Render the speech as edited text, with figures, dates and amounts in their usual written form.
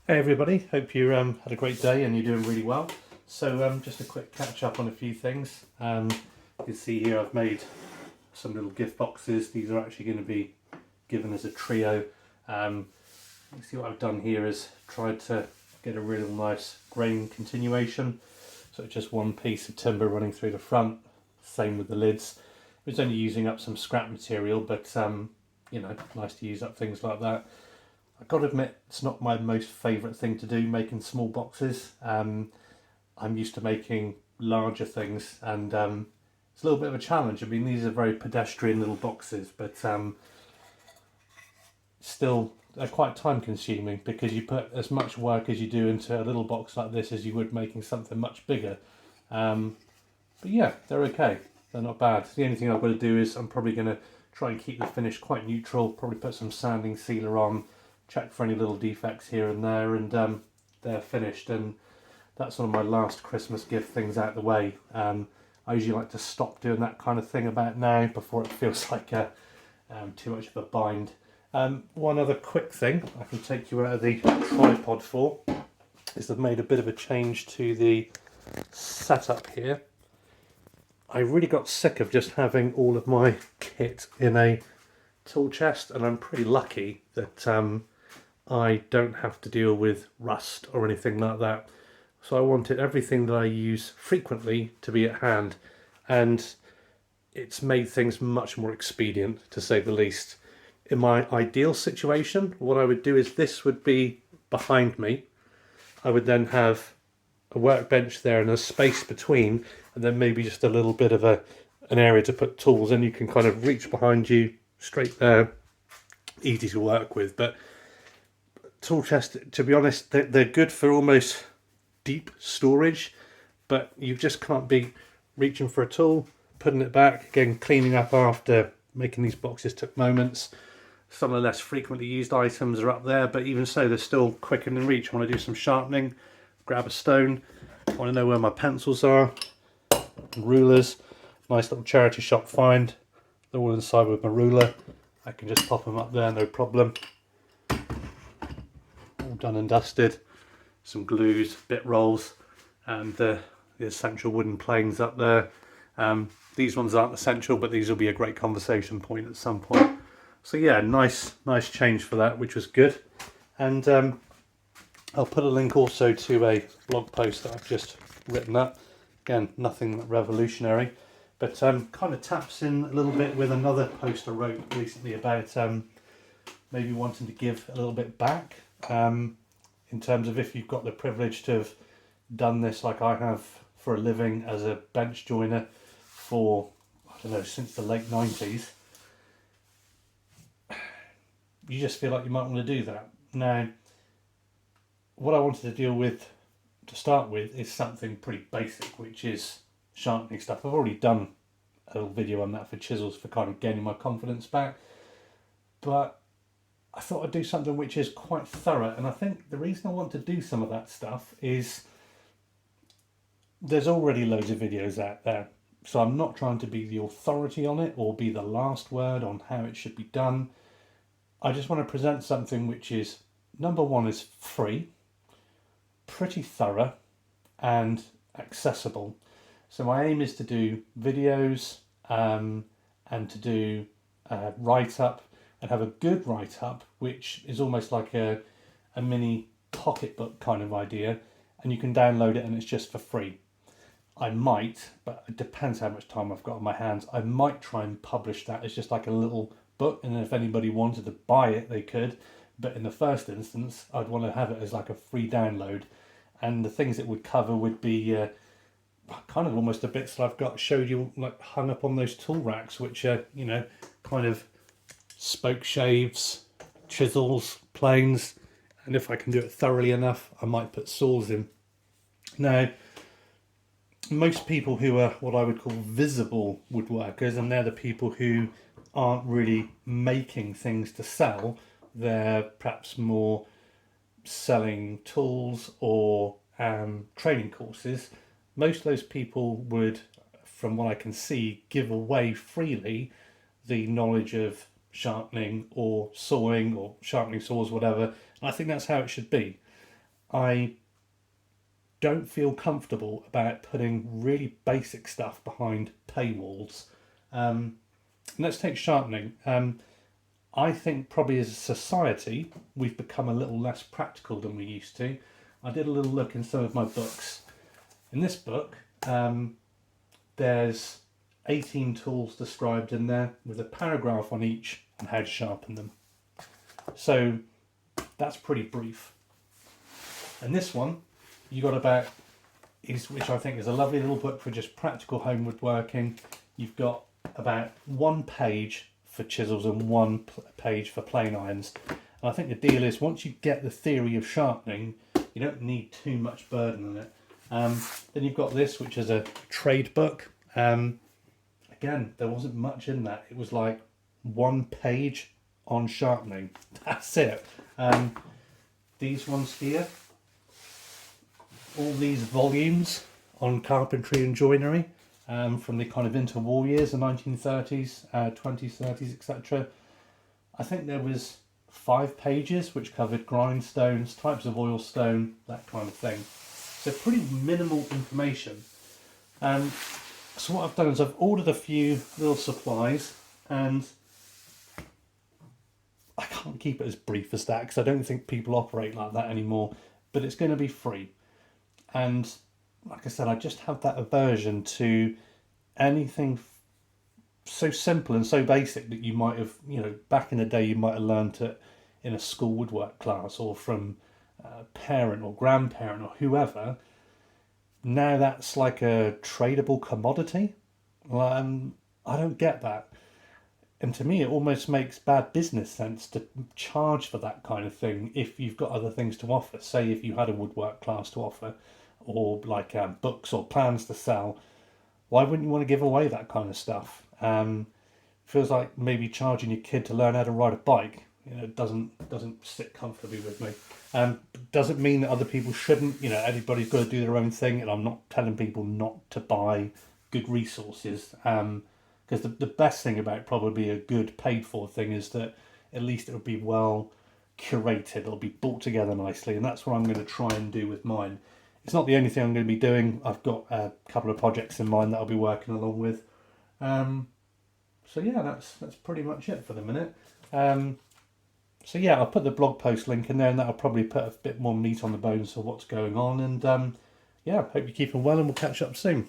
Hey everybody, hope you had a great day and you're doing really well. So just a quick catch up on a few things. You can see here I've made some little gift boxes. These are actually going to be given as a trio. You see what I've done here is tried to get a real nice grain continuation. So it's just one piece of timber running through the front, same with the lids. It was only using up some scrap material, but you know, nice to use up things like that. I've got to admit, it's not my most favourite thing to do, making small boxes. I'm used to making larger things, and it's a little bit of a challenge. I mean, these are very pedestrian little boxes, but still they're quite time consuming because you put as much work as you do into a little box like this as you would making something much bigger. But yeah, they're okay. They're not bad. The only thing I've got to do is I'm probably going to try and keep the finish quite neutral, probably put some sanding sealer on, check for any little defects here and there, and they're finished. And that's one of my last Christmas gift things out the way. I usually like to stop doing that kind of thing about now before it feels like too much of a bind. One other quick thing I can take you out of the tripod for is I've made a bit of a change to the setup here. I really got sick of just having all of my kit in a tool chest, and I'm pretty lucky that I don't have to deal with rust or anything like that. So I wanted everything that I use frequently to be at hand, and it's made things much more expedient, to say the least. In my ideal situation, what I would do is this would be behind me. I would then have a workbench there and a space between, and then maybe just a little bit of an area to put tools, and you can kind of reach behind you straight there, easy to work with. But tool chest, to be honest, they're good for almost deep storage, but you just can't be reaching for a tool, putting it back again. Cleaning up after making these boxes took moments. Some of the less frequently used items are up there, but even so, they're still quick and in reach. I want to do some sharpening, grab a stone. I want to know where my pencils are, and rulers. Nice little charity shop find. They're all inside with my ruler. I can just pop them up there, no problem. All done and dusted. Some glues, bit rolls, and the essential wooden planes up there. These ones aren't essential, but these will be a great conversation point at some point. So yeah, nice change for that, which was good. And I'll put a link also to a blog post that I've just written up. Again, nothing revolutionary, but kind of taps in a little bit with another post I wrote recently about maybe wanting to give a little bit back, in terms of if you've got the privilege to have done this like I have for a living as a bench joiner for, I don't know, since the late 90s. You just feel like you might want to do that. Now, what I wanted to deal with to start with is something pretty basic, which is sharpening stuff. I've already done a little video on that for chisels, for kind of gaining my confidence back, but I thought I'd do something which is quite thorough. And I think the reason I want to do some of that stuff is there's already loads of videos out there, so I'm not trying to be the authority on it or be the last word on how it should be done. I just want to present something which is, number one, is free, pretty thorough, and accessible. So my aim is to do videos and to do write-up, and have a good write-up which is almost like a mini pocketbook kind of idea, and you can download it and it's just for free. I might, but it depends how much time I've got on my hands, I might try and publish that as just like a little book, and if anybody wanted to buy it they could, but in the first instance I'd want to have it as like a free download. And the things it would cover would be kind of almost the bits that I've got showed you, like hung up on those tool racks, which are, you know, kind of spoke shaves, chisels, planes, and if I can do it thoroughly enough I might put saws in. Now, most people who are what I would call visible woodworkers, and they're the people who aren't really making things to sell, they're perhaps more selling tools or training courses. Most of those people would, from what I can see, give away freely the knowledge of sharpening or sawing or sharpening saws, whatever. And I think that's how it should be. I don't feel comfortable about putting really basic stuff behind paywalls. Let's take sharpening. I think probably as a society, we've become a little less practical than we used to. I did a little look in some of my books. In this book, there's 18 tools described in there with a paragraph on each on how to sharpen them. So that's pretty brief. And this one, you got about, which I think is a lovely little book for just practical home woodworking. You've got about 1 page for chisels and 1 page for plane irons. And I think the deal is once you get the theory of sharpening, you don't need too much burden on it. Then you've got this, which is a trade book. Again, there wasn't much in that. It was like 1 page on sharpening. That's it. These ones here, all these volumes on carpentry and joinery, from the kind of interwar years, the 1930s, 20s, 30s, etc. I think there was 5 pages which covered grindstones, types of oil stone, that kind of thing. So pretty minimal information. So what I've done is I've ordered a few little supplies, and I can't keep it as brief as that because I don't think people operate like that anymore, but it's going to be free. And like I said, I just have that aversion to anything so simple and so basic that you might have, back in the day you might have learned it in a school woodwork class or from a parent or grandparent or whoever. Now that's like a tradable commodity. I don't get that. And to me, it almost makes bad business sense to charge for that kind of thing if you've got other things to offer. Say if you had a woodwork class to offer, or like books or plans to sell, why wouldn't you want to give away that kind of stuff? Feels like maybe charging your kid to learn how to ride a bike. Doesn't sit comfortably with me. Doesn't mean that other people shouldn't. Everybody's got to do their own thing, and I'm not telling people not to buy good resources. Because the best thing about probably a good paid for thing is that at least it'll be well curated, it'll be brought together nicely, and that's what I'm going to try and do with mine. It's not the only thing I'm going to be doing. I've got a couple of projects in mind that I'll be working along with. So yeah, that's pretty much it for the minute. So yeah, I'll put the blog post link in there, and that'll probably put a bit more meat on the bones of what's going on. And yeah, hope you're keeping well, and we'll catch up soon.